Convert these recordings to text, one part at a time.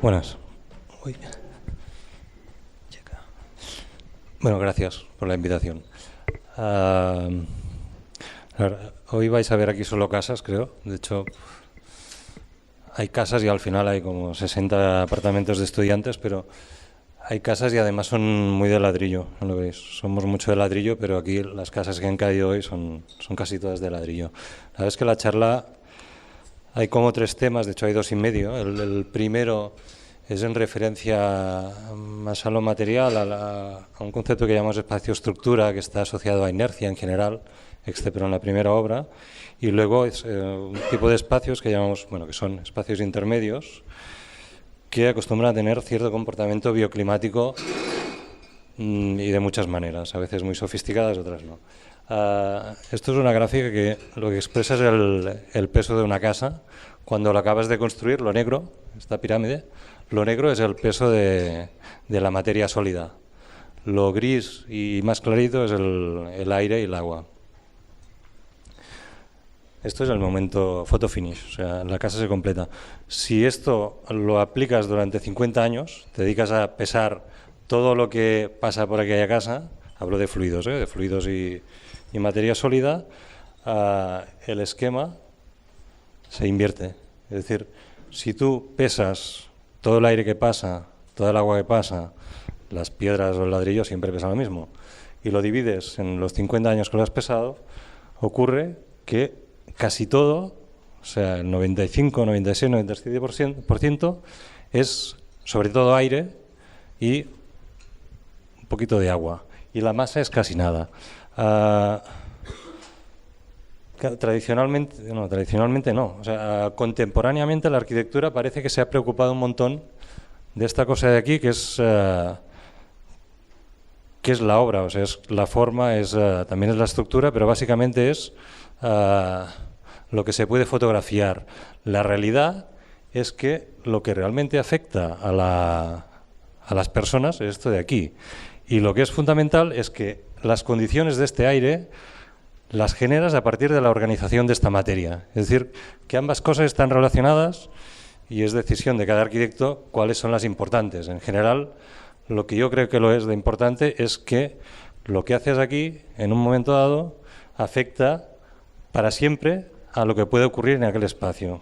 Buenas. Uy. Bueno, gracias por la invitación. Hoy vais a ver aquí solo casas, creo. De hecho, hay casas y al final hay como 60 apartamentos de estudiantes, pero hay casas y además son muy de ladrillo, ¿no lo veis? Somos mucho de ladrillo, pero aquí las casas que han caído hoy son casi todas de ladrillo. La verdad es que la charla hay como tres temas, de hecho hay dos y medio. El primero es en referencia más a lo material, a un concepto que llamamos espacio-estructura, que está asociado a inercia en general, excepto en la primera obra, y luego es un tipo de espacios que llamamos, bueno, que son espacios intermedios, que acostumbran a tener cierto comportamiento bioclimático y de muchas maneras, a veces muy sofisticadas, otras no. Esto es una gráfica que lo que expresa es el peso de una casa. Cuando la acabas de construir, lo negro, esta pirámide, lo negro es el peso de la materia sólida. Lo gris y más clarito es el aire y el agua. Esto es el momento photo finish, o sea, la casa se completa. Si esto lo aplicas durante 50 años, te dedicas a pesar todo lo que pasa por aquella casa, hablo de fluidos y materia sólida, el esquema se invierte. Es decir, si tú pesas todo el aire que pasa, toda el agua que pasa, las piedras o el ladrillo siempre pesan lo mismo, y lo divides en los 50 años que lo has pesado, ocurre que casi todo, o sea, el 95, 96, 97% es sobre todo aire y un poquito de agua. Y la masa es casi nada. Tradicionalmente no. O sea, contemporáneamente la arquitectura parece que se ha preocupado un montón de esta cosa de aquí, que es la obra, o sea, es la forma, también es la estructura, pero básicamente es lo que se puede fotografiar. La realidad es que lo que realmente afecta a las personas es esto de aquí. Y lo que es fundamental es que las condiciones de este aire las generas a partir de la organización de esta materia. Es decir, que ambas cosas están relacionadas y es decisión de cada arquitecto cuáles son las importantes. En general, lo que yo creo que lo es de importante es que lo que haces aquí, en un momento dado, afecta para siempre a lo que puede ocurrir en aquel espacio.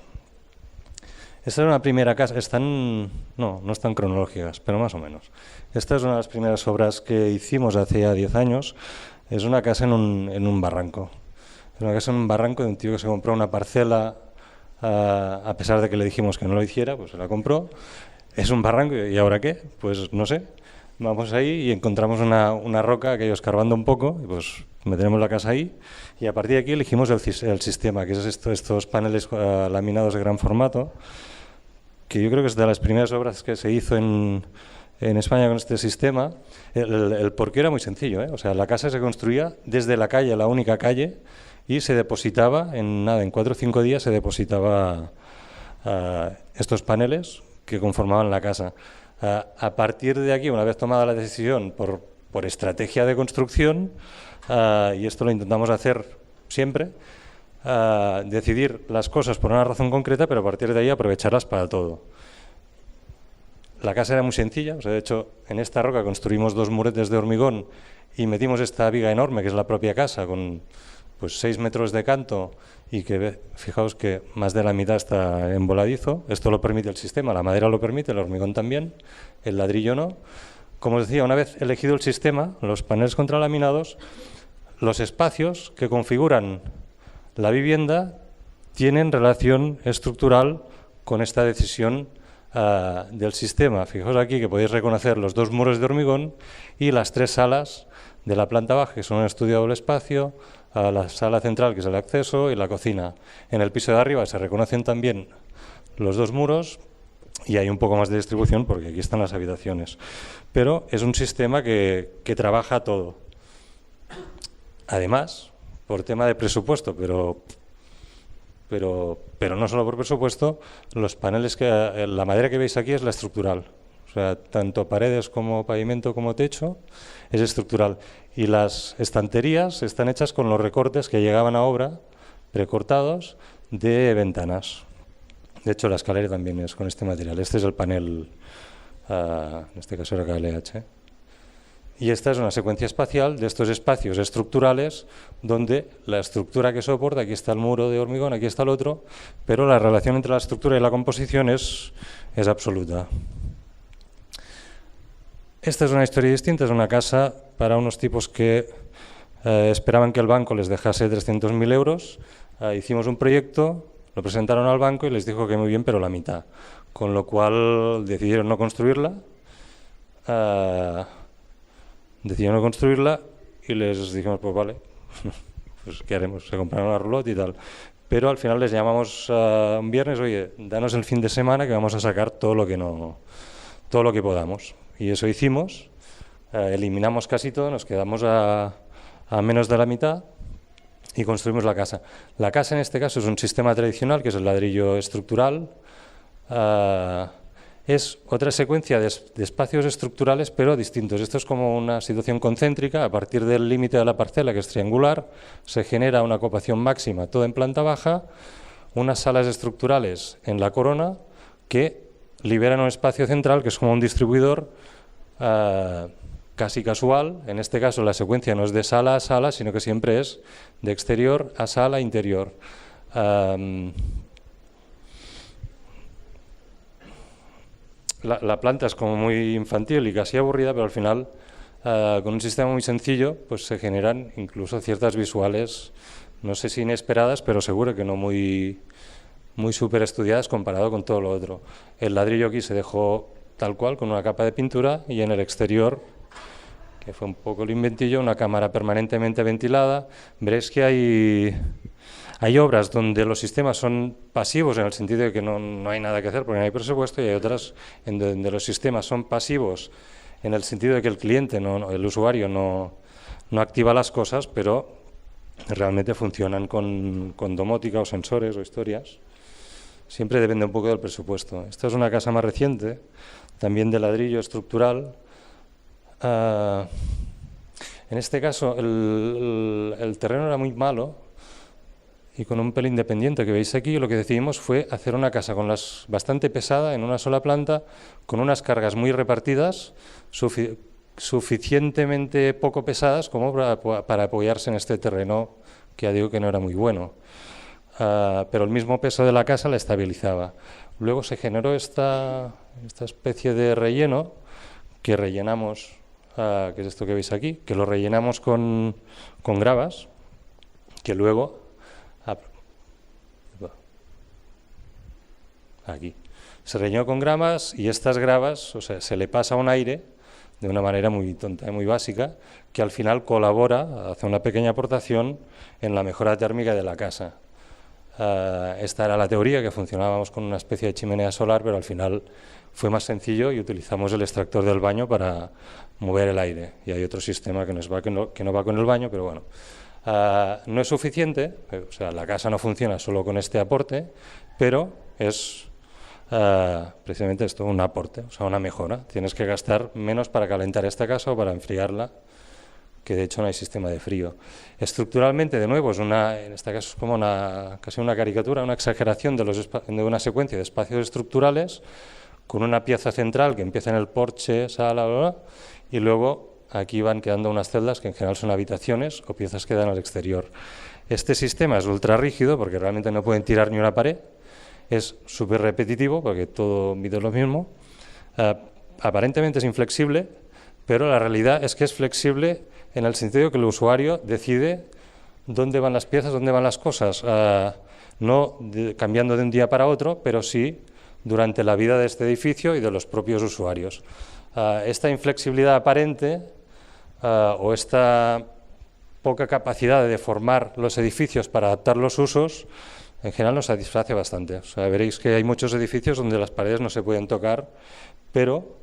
Esta es una primera casa, no están cronológicas, pero más o menos. Esta es una de las primeras obras que hicimos hace ya 10 años. Es una casa en un barranco. Es una casa en un barranco de un tío que se compró una parcela, a pesar de que le dijimos que no lo hiciera, pues se la compró. Es un barranco, ¿y ahora qué? Pues no sé. Vamos ahí y encontramos una roca, aquello escarbando un poco, y pues meteremos la casa ahí. Y a partir de aquí elegimos el sistema, que es estos paneles laminados de gran formato, que yo creo que es de las primeras obras que se hizo en España con este sistema. El porqué era muy sencillo, ¿eh? O sea, la casa se construía desde la calle, la única calle, y se depositaba, en 4 o 5 días se depositaba estos paneles que conformaban la casa. A partir de aquí, una vez tomada la decisión por estrategia de construcción, y esto lo intentamos hacer siempre, decidir las cosas por una razón concreta, pero a partir de ahí aprovecharlas para todo. La casa era muy sencilla, o sea, de hecho, en esta roca construimos 2 muretes de hormigón y metimos esta viga enorme, que es la propia casa, con pues 6 metros de canto, y que, fijaos que más de la mitad está en voladizo. Esto lo permite el sistema, la madera lo permite, el hormigón también, el ladrillo no. Como os decía, una vez elegido el sistema, los paneles contralaminados, los espacios que configuran la vivienda tienen relación estructural con esta decisión del sistema. Fijaos aquí que podéis reconocer los 2 muros de hormigón y las 3 salas de la planta baja, que son un estudio doble espacio, la sala central, que es el acceso, y la cocina. En el piso de arriba se reconocen también los 2 muros y hay un poco más de distribución porque aquí están las habitaciones. Pero es un sistema que trabaja todo. Además, por tema de presupuesto, pero no solo por presupuesto, los paneles la madera que veis aquí es la estructural. O sea, tanto paredes como pavimento como techo es estructural. Y las estanterías están hechas con los recortes que llegaban a obra, precortados, de ventanas. De hecho, la escalera también es con este material. Este es el panel, en este caso era KLH. Y esta es una secuencia espacial de estos espacios estructurales donde la estructura que soporta, aquí está el muro de hormigón, aquí está el otro, pero la relación entre la estructura y la composición es absoluta. Esta es una historia distinta, es una casa para unos tipos que esperaban que el banco les dejase 300.000 euros. Hicimos un proyecto, lo presentaron al banco y les dijo que muy bien, pero la mitad. Con lo cual decidieron no construirla. Y les dijimos, pues vale, pues ¿qué haremos? Se compraron la roulotte y tal. Pero al final les llamamos un viernes, oye, danos el fin de semana que vamos a sacar todo lo que podamos. Y eso hicimos, eliminamos casi todo, nos quedamos a menos de la mitad y construimos la casa. La casa en este caso es un sistema tradicional, que es el ladrillo estructural. Es otra secuencia de espacios estructurales, pero distintos. Esto es como una situación concéntrica. A partir del límite de la parcela, que es triangular, se genera una ocupación máxima, todo en planta baja, unas salas estructurales en la corona que liberan un espacio central, que es como un distribuidor casi casual. En este caso la secuencia no es de sala a sala, sino que siempre es de exterior a sala interior. La planta es como muy infantil y casi aburrida, pero al final, con un sistema muy sencillo, pues se generan incluso ciertas visuales, no sé si inesperadas, pero seguro que no muy súper estudiadas comparado con todo lo otro. El ladrillo aquí se dejó tal cual, con una capa de pintura, y en el exterior, que fue un poco el inventillo, una cámara permanentemente ventilada. Veréis que hay obras donde los sistemas son pasivos, en el sentido de que no hay nada que hacer porque no hay presupuesto, y hay otras en donde los sistemas son pasivos en el sentido de que el cliente, el usuario, no activa las cosas, pero realmente funcionan con domótica o sensores o historias. Siempre depende un poco del presupuesto. Esta es una casa más reciente, también de ladrillo estructural. En este caso el terreno era muy malo, y con un pelín independiente que veis aquí, lo que decidimos fue hacer una casa bastante pesada, en una sola planta, con unas cargas muy repartidas, suficientemente poco pesadas como para apoyarse en este terreno, que ya digo que no era muy bueno. Pero el mismo peso de la casa la estabilizaba. Luego se generó esta especie de relleno que rellenamos, que es esto que veis aquí, que lo rellenamos con gravas, que luego aquí se rellenó con gravas, y estas gravas, o sea, se le pasa un aire de una manera muy tonta y muy básica, que al final colabora, hace una pequeña aportación en la mejora térmica de la casa. Esta era la teoría, que funcionábamos con una especie de chimenea solar, pero al final fue más sencillo y utilizamos el extractor del baño para mover el aire. Y hay otro sistema que no va con el baño, pero bueno. No es suficiente, o sea, la casa no funciona solo con este aporte, pero es precisamente esto, un aporte, o sea, una mejora. Tienes que gastar menos para calentar esta casa o para enfriarla, que de hecho no hay sistema de frío. Estructuralmente, de nuevo, en este caso es como casi una caricatura, una exageración de una secuencia de espacios estructurales, con una pieza central que empieza en el porche, sala, bla, bla, y luego aquí van quedando unas celdas que en general son habitaciones o piezas que dan al exterior. Este sistema es ultra rígido porque realmente no pueden tirar ni una pared, es súper repetitivo porque todo mide lo mismo, aparentemente es inflexible, pero la realidad es que es flexible en el sentido que el usuario decide dónde van las piezas, dónde van las cosas, no cambiando de un día para otro, pero sí durante la vida de este edificio y de los propios usuarios. Esta inflexibilidad aparente o esta poca capacidad de deformar los edificios para adaptar los usos, en general nos satisface bastante. O sea, veréis que hay muchos edificios donde las paredes no se pueden tocar, pero,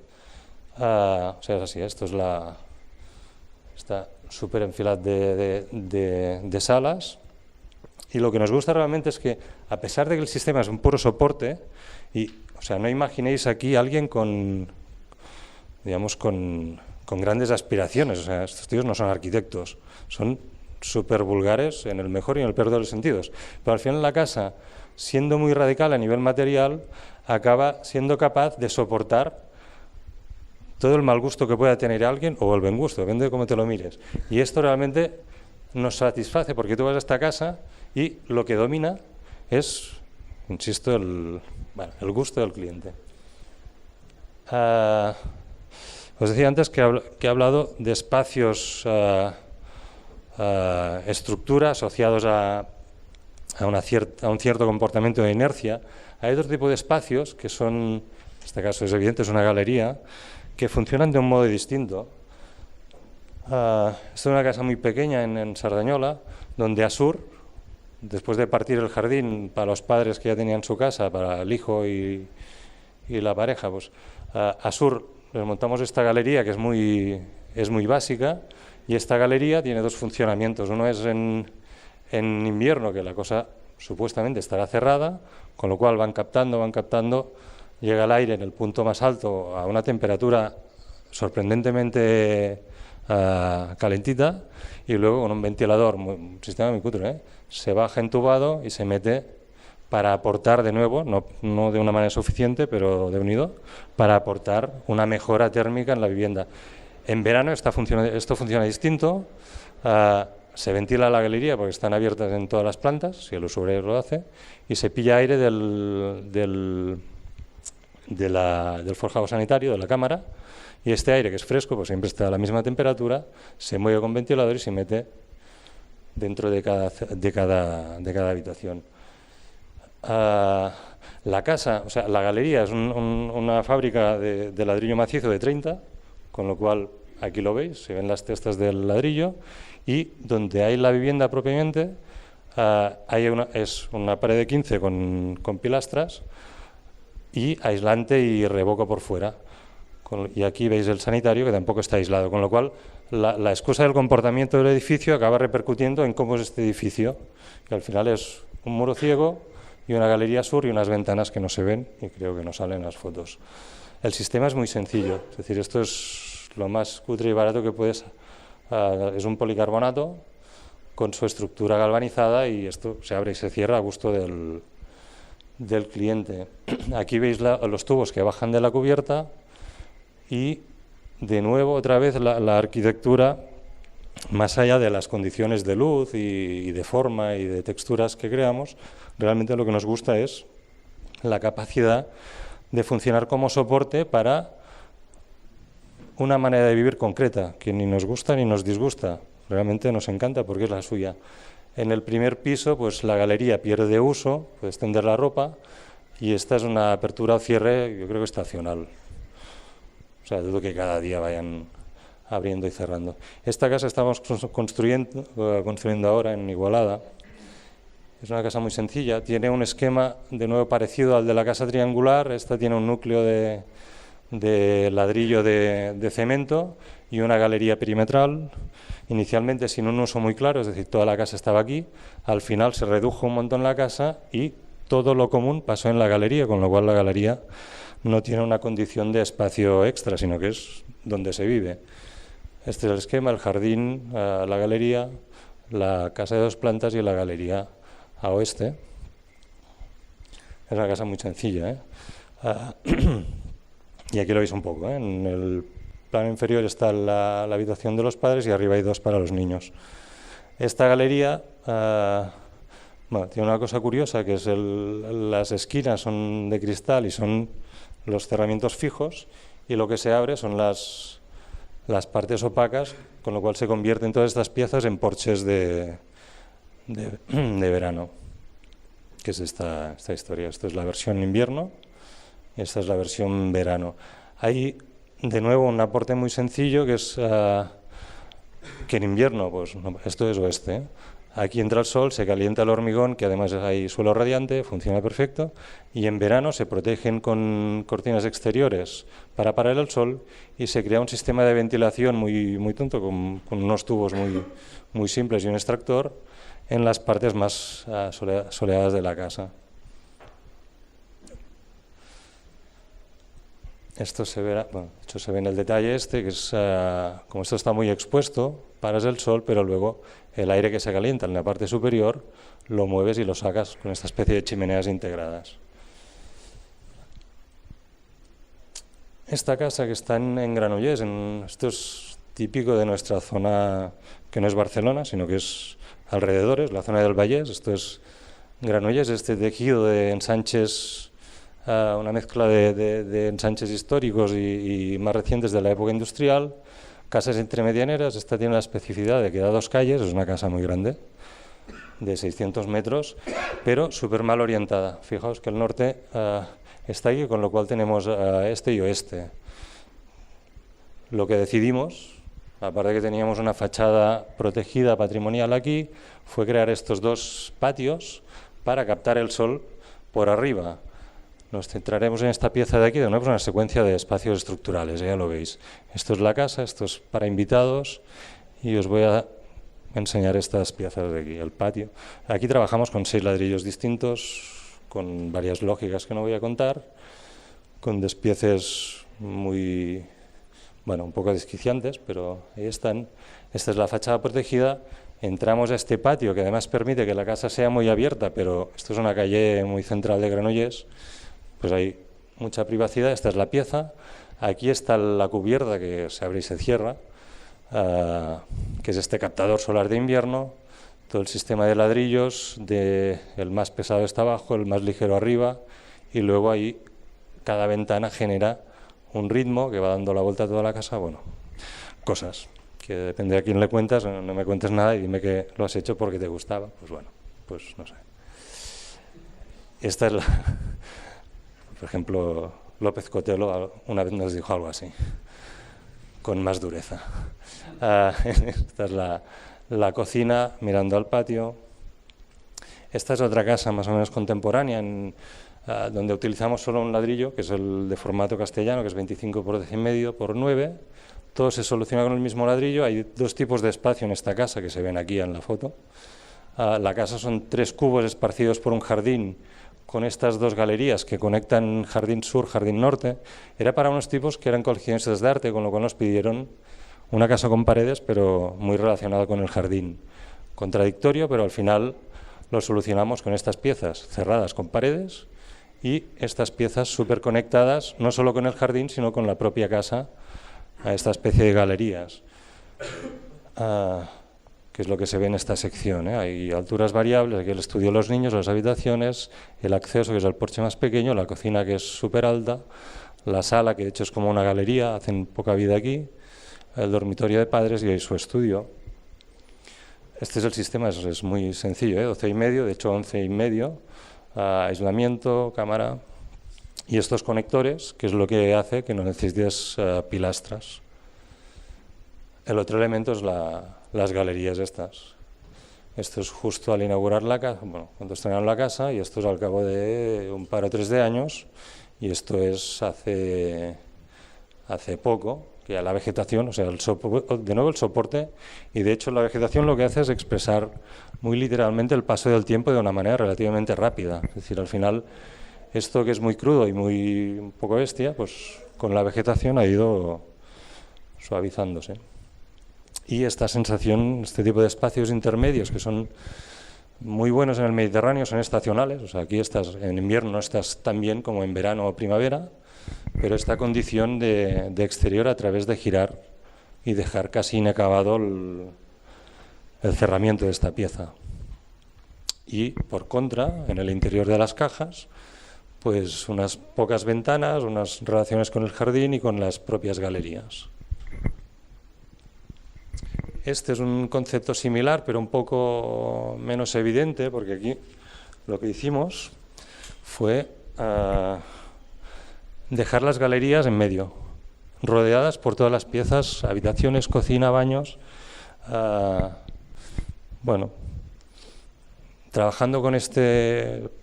o sea, es así, esto es esta súper enfilada de salas, y lo que nos gusta realmente es que, a pesar de que el sistema es un puro soporte, o sea, no imaginéis aquí a alguien con grandes aspiraciones. O sea, estos tíos no son arquitectos, son súper vulgares en el mejor y en el peor de los sentidos. Pero al final la casa, siendo muy radical a nivel material, acaba siendo capaz de soportar todo el mal gusto que pueda tener alguien o el buen gusto, depende de cómo te lo mires. Y esto realmente nos satisface porque tú vas a esta casa y lo que domina es, insisto, el gusto del cliente. Os decía antes que he hablado de espacios, estructura asociados a un cierto comportamiento de inercia. Hay otro tipo de espacios que son, en este caso es evidente, es una galería, que funcionan de un modo distinto. Esta es una casa muy pequeña en Sardañola, donde Asur, después de partir el jardín para los padres que ya tenían su casa, para el hijo y la pareja, pues Asur les montamos esta galería que es muy básica, y esta galería tiene dos funcionamientos. Uno es en invierno, que la cosa supuestamente estará cerrada, con lo cual van captando, llega el aire en el punto más alto a una temperatura sorprendentemente calentita, y luego con un ventilador, un sistema muy cutre, se baja entubado y se mete para aportar de nuevo, no de una manera suficiente, pero de unido, para aportar una mejora térmica en la vivienda. En verano esto funciona distinto, se ventila la galería porque están abiertas en todas las plantas, si el usuario lo hace, y se pilla aire del forjado sanitario, de la cámara, y este aire, que es fresco, pues siempre está a la misma temperatura, se mueve con ventilador y se mete dentro de cada habitación. La casa, o sea, la galería es una fábrica de ladrillo macizo de 30, con lo cual aquí lo veis, se ven las testas del ladrillo, y donde hay la vivienda propiamente es una pared de 15 con pilastras y aislante y revoco por fuera. Y aquí veis el sanitario, que tampoco está aislado, con lo cual la excusa del comportamiento del edificio acaba repercutiendo en cómo es este edificio, que al final es un muro ciego y una galería sur y unas ventanas que no se ven y creo que no salen en las fotos. El sistema es muy sencillo, es decir, esto es lo más cutre y barato que puedes. Es un policarbonato con su estructura galvanizada y esto se abre y se cierra a gusto del cliente. Aquí veis los tubos que bajan de la cubierta y de nuevo otra vez la arquitectura, más allá de las condiciones de luz y de forma y de texturas que creamos, realmente lo que nos gusta es la capacidad de funcionar como soporte para una manera de vivir concreta, que ni nos gusta ni nos disgusta, realmente nos encanta porque es la suya. En el primer piso, pues la galería pierde uso, puedes tender la ropa, y esta es una apertura o cierre, yo creo que estacional. O sea, dudo que cada día vayan abriendo y cerrando. Esta casa estamos construyendo ahora en Igualada. Es una casa muy sencilla, tiene un esquema de nuevo parecido al de la casa triangular. Esta tiene un núcleo de ladrillo de cemento y una galería perimetral, inicialmente sin un uso muy claro, es decir, toda la casa estaba aquí, al final se redujo un montón la casa y todo lo común pasó en la galería, con lo cual la galería no tiene una condición de espacio extra, sino que es donde se vive. Este es el esquema, el jardín, la galería, la casa de 2 plantas y la galería a oeste. Es una casa muy sencilla, y aquí lo veis un poco, en el plano inferior está la habitación de los padres y arriba hay 2 para los niños. Esta galería tiene una cosa curiosa, que es las esquinas son de cristal y son los cerramientos fijos, y lo que se abre son las partes opacas, con lo cual se convierten todas estas piezas en porches de verano, que es esta historia. Esta es la versión invierno y esta es la versión verano. Hay de nuevo un aporte muy sencillo, que es que en invierno, pues esto es oeste, aquí entra el sol, se calienta el hormigón, que además hay suelo radiante, funciona perfecto, y en verano se protegen con cortinas exteriores para parar el sol y se crea un sistema de ventilación muy tonto, con unos tubos muy simples y un extractor en las partes más soleadas de la casa. Esto se verá, bueno, de hecho se ve en el detalle este, que es, como esto está muy expuesto, paras el sol, pero luego el aire que se calienta en la parte superior lo mueves y lo sacas con esta especie de chimeneas integradas. Esta casa que está en Granollers, esto es típico de nuestra zona, que no es Barcelona, sino que es alrededores, la zona del Vallès. Esto es Granollers, este tejido de ensanches, una mezcla de ensanches históricos y más recientes de la época industrial, casas intermedianeras. Esta tiene la especificidad de que da 2 calles, es una casa muy grande, de 600 metros, pero súper mal orientada. Fijaos que el norte está aquí, con lo cual tenemos este y oeste. Lo que decidimos, aparte de que teníamos una fachada protegida patrimonial aquí, fue crear estos 2 patios para captar el sol por arriba. Nos centraremos en esta pieza de aquí, de nuevo es una secuencia de espacios estructurales, ya lo veis. Esto es la casa, esto es para invitados y os voy a enseñar estas piezas de aquí, el patio. Aquí trabajamos con 6 ladrillos distintos, con varias lógicas que no voy a contar, con despieces muy, bueno, un poco desquiciantes, pero ahí están. Esta es la fachada protegida. Entramos a este patio que además permite que la casa sea muy abierta, pero esto es una calle muy central de Granollers, pues hay mucha privacidad. Esta es la pieza, aquí está la cubierta que se abre y se cierra, que es este captador solar de invierno, todo el sistema de ladrillos, el más pesado está abajo, el más ligero arriba, y luego ahí cada ventana genera un ritmo que va dando la vuelta a toda la casa. Bueno, cosas que depende de a quién le cuentas, no me cuentes nada y dime que lo has hecho porque te gustaba, pues bueno, pues no sé. Esta es la... Por ejemplo, López Cotelo una vez nos dijo algo así, con más dureza. Esta es la cocina mirando al patio. Esta es otra casa más o menos contemporánea, donde utilizamos solo un ladrillo, que es el de formato castellano, que es 25 por 10,5 por 9. Todo se soluciona con el mismo ladrillo. Hay 2 tipos de espacio en esta casa, que se ven aquí en la foto. La casa son 3 cubos esparcidos por un jardín, con estas 2 galerías que conectan jardín sur, jardín norte. Era para unos tipos que eran coleccionistas de arte, con lo cual nos pidieron una casa con paredes, pero muy relacionada con el jardín. Contradictorio, pero al final lo solucionamos con estas piezas cerradas con paredes y estas piezas súper conectadas, no solo con el jardín, sino con la propia casa, a esta especie de galerías, que es lo que se ve en esta sección. Hay alturas variables, aquí el estudio de los niños, las habitaciones, el acceso, que es el porche más pequeño, la cocina, que es súper alta, la sala, que de hecho es como una galería, hacen poca vida aquí, el dormitorio de padres y ahí su estudio. Este es el sistema, es muy sencillo, 12,5, de hecho 11,5, aislamiento, cámara y estos conectores, que es lo que hace que no necesites pilastras. El otro elemento es las galerías estas. Esto es justo al inaugurar la casa, bueno, cuando estrenaron la casa, y esto es al cabo de un par o 3 de años, y esto es hace poco, que a la vegetación, o sea, de nuevo el soporte, y de hecho la vegetación lo que hace es expresar muy literalmente el paso del tiempo de una manera relativamente rápida. Es decir, al final, esto que es muy crudo y muy un poco bestia, pues con la vegetación ha ido suavizándose. Y esta sensación, este tipo de espacios intermedios que son muy buenos en el Mediterráneo, son estacionales, o sea, aquí en invierno no estás tan bien como en verano o primavera, pero esta condición de exterior a través de girar y dejar casi inacabado el cerramiento de esta pieza. Y por contra, en el interior de las cajas, pues unas pocas ventanas, unas relaciones con el jardín y con las propias galerías. Este es un concepto similar, pero un poco menos evidente, porque aquí lo que hicimos fue dejar las galerías en medio, rodeadas por todas las piezas, habitaciones, cocina, baños. Bueno, trabajando con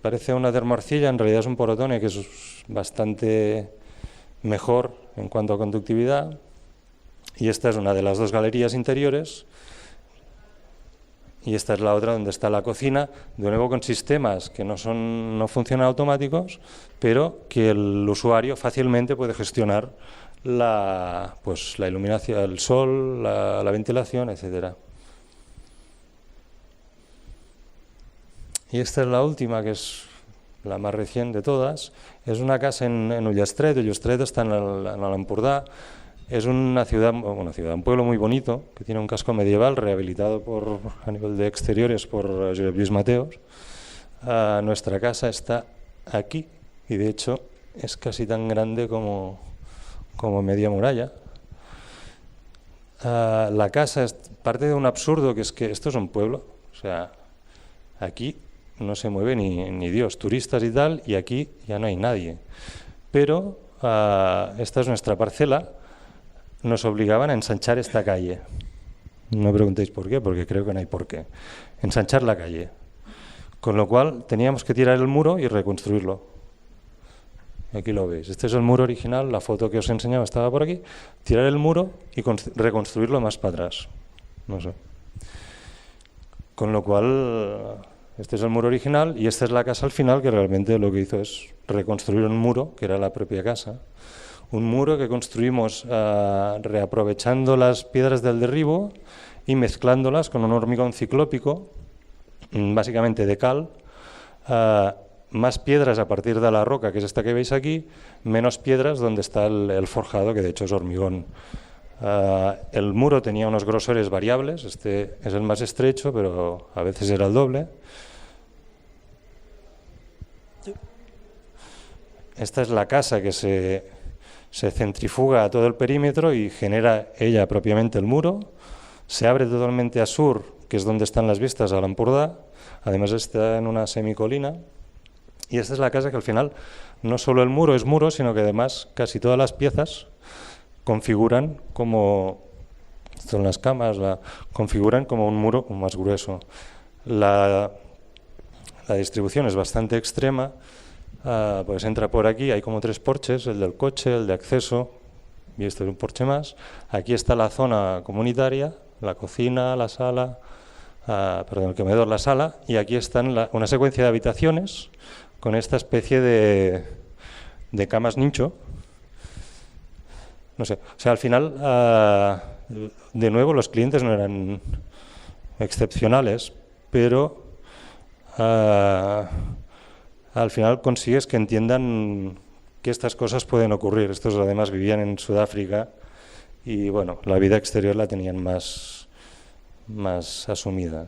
parece una termoarcilla, en realidad es un porotone que es bastante mejor en cuanto a conductividad. Y esta es una de las 2 galerías interiores. Y esta es la otra donde está la cocina, de nuevo con sistemas que no funcionan automáticos, pero que el usuario fácilmente puede gestionar pues, la iluminación, el sol, la ventilación, etcétera. Y esta es la última, que es la más reciente de todas. Es una casa en Ullastret. Ullastret está en l'Empordà. Es un pueblo muy bonito, que tiene un casco medieval rehabilitado a nivel de exteriores por Josep Lluís Mateos. Nuestra casa está aquí y de hecho es casi tan grande como media muralla. La casa es parte de un absurdo, que es que esto es un pueblo, o sea, aquí no se mueve ni Dios, turistas y tal, y aquí ya no hay nadie. Pero esta es nuestra parcela. Nos obligaban a ensanchar esta calle. No preguntéis por qué, porque creo que no hay por qué. Ensanchar la calle. Con lo cual teníamos que tirar el muro y reconstruirlo. Aquí lo veis. Este es el muro original, la foto que os enseñaba estaba por aquí. Tirar el muro y reconstruirlo más para atrás. No sé. Con lo cual, este es el muro original y esta es la casa al final, que realmente lo que hizo es reconstruir un muro, que era la propia casa. Un muro que construimos reaprovechando las piedras del derribo y mezclándolas con un hormigón ciclópico, básicamente de cal, más piedras a partir de la roca, que es esta que veis aquí, menos piedras donde está el forjado, que de hecho es hormigón. El muro tenía unos grosores variables, este es el más estrecho, pero a veces era el doble. Esta es la casa que se centrifuga a todo el perímetro y genera ella propiamente el muro. Se abre totalmente a sur, que es donde están las vistas a l'Empordà. Además está en una semicolina. Y esta es la casa que al final no solo el muro es muro, sino que además casi todas las piezas configuran como, esto en las camas, configuran como un muro más grueso. La distribución es bastante extrema. Pues entra por aquí, hay como 3 porches, el del coche, el de acceso, y este es un porche más. Aquí está la zona comunitaria, la cocina, la sala, el comedor, la sala, y aquí están una secuencia de habitaciones con esta especie de camas nicho. No sé, o sea, al final, de nuevo, los clientes no eran excepcionales, pero al final consigues que entiendan que estas cosas pueden ocurrir. Estos además vivían en Sudáfrica y bueno, la vida exterior la tenían más asumida.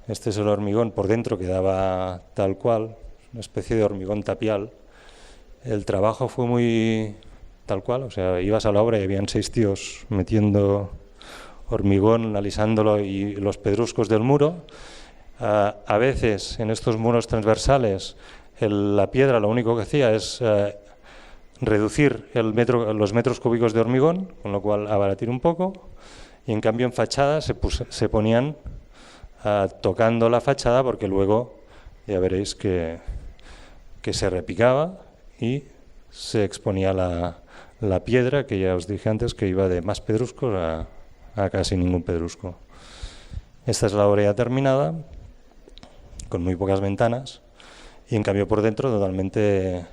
Este es el hormigón, por dentro quedaba tal cual, una especie de hormigón tapial. El trabajo fue muy tal cual, o sea, ibas a la obra y habían 6 tíos metiendo hormigón, alisándolo y los pedruscos del muro. A veces en estos muros transversales la piedra lo único que hacía es reducir los metros cúbicos de hormigón, con lo cual abaratir un poco, y en cambio en fachada se ponían tocando la fachada, porque luego ya veréis que se repicaba y se exponía la piedra, que ya os dije antes que iba de más pedruscos a casi ningún pedrusco. Esta es la obra ya terminada, con muy pocas ventanas, y en cambio por dentro totalmente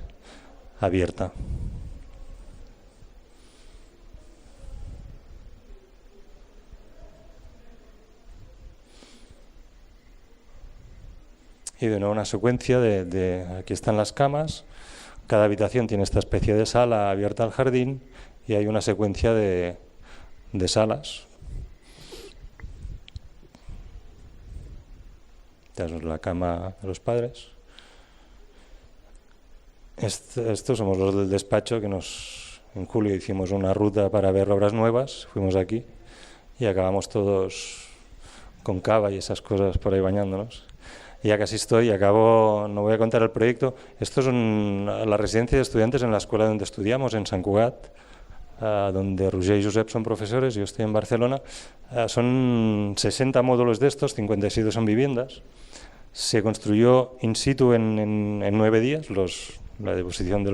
abierta. Y de nuevo una secuencia aquí están las camas, cada habitación tiene esta especie de sala abierta al jardín y hay una secuencia de salas. Esta es la cama de los padres. Estos somos los del despacho, que en julio hicimos una ruta para ver obras nuevas, fuimos aquí y acabamos todos con cava y esas cosas por ahí bañándonos. Ya casi estoy, no voy a contar el proyecto. Esto es la residencia de estudiantes en la escuela donde estudiamos, en Sant Cugat, donde Roger y Josep son profesores, yo estoy en Barcelona. Son 60 módulos de estos, 57 son viviendas. Se construyó in situ en 9 días, la deposición de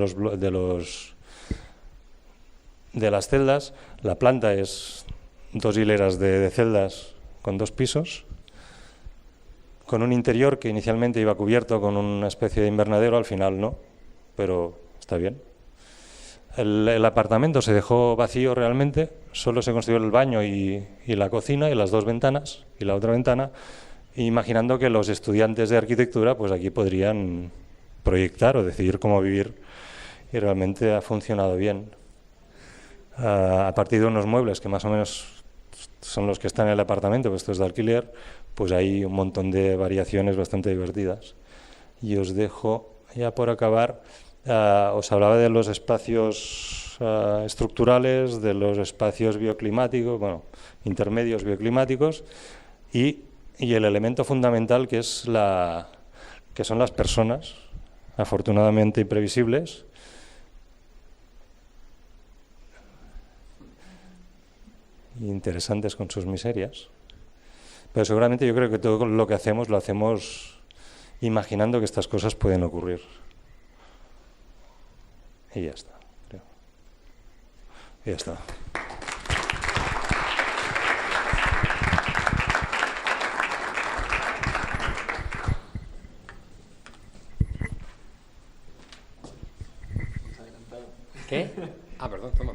las celdas. La planta es 2 hileras de celdas con 2 pisos. con un interior que inicialmente iba cubierto con una especie de invernadero, al final no, pero está bien. El apartamento se dejó vacío realmente, solo se construyó el baño y la cocina y las dos ventanas y la otra ventana, imaginando que los estudiantes de arquitectura pues aquí podrían proyectar o decidir cómo vivir, y realmente ha funcionado bien. A partir de unos muebles que más o menos son los que están en el apartamento, pues esto es de alquiler, pues hay un montón de variaciones bastante divertidas. Y os dejo, ya por acabar, os hablaba de los espacios estructurales, de los espacios bioclimáticos, bueno, intermedios bioclimáticos, y el elemento fundamental que son las personas, afortunadamente imprevisibles, interesantes con sus miserias, pero seguramente yo creo que todo lo que hacemos lo hacemos imaginando que estas cosas pueden ocurrir. Y ya está, creo. Y ya está. ¿Qué? Ah, perdón, toma.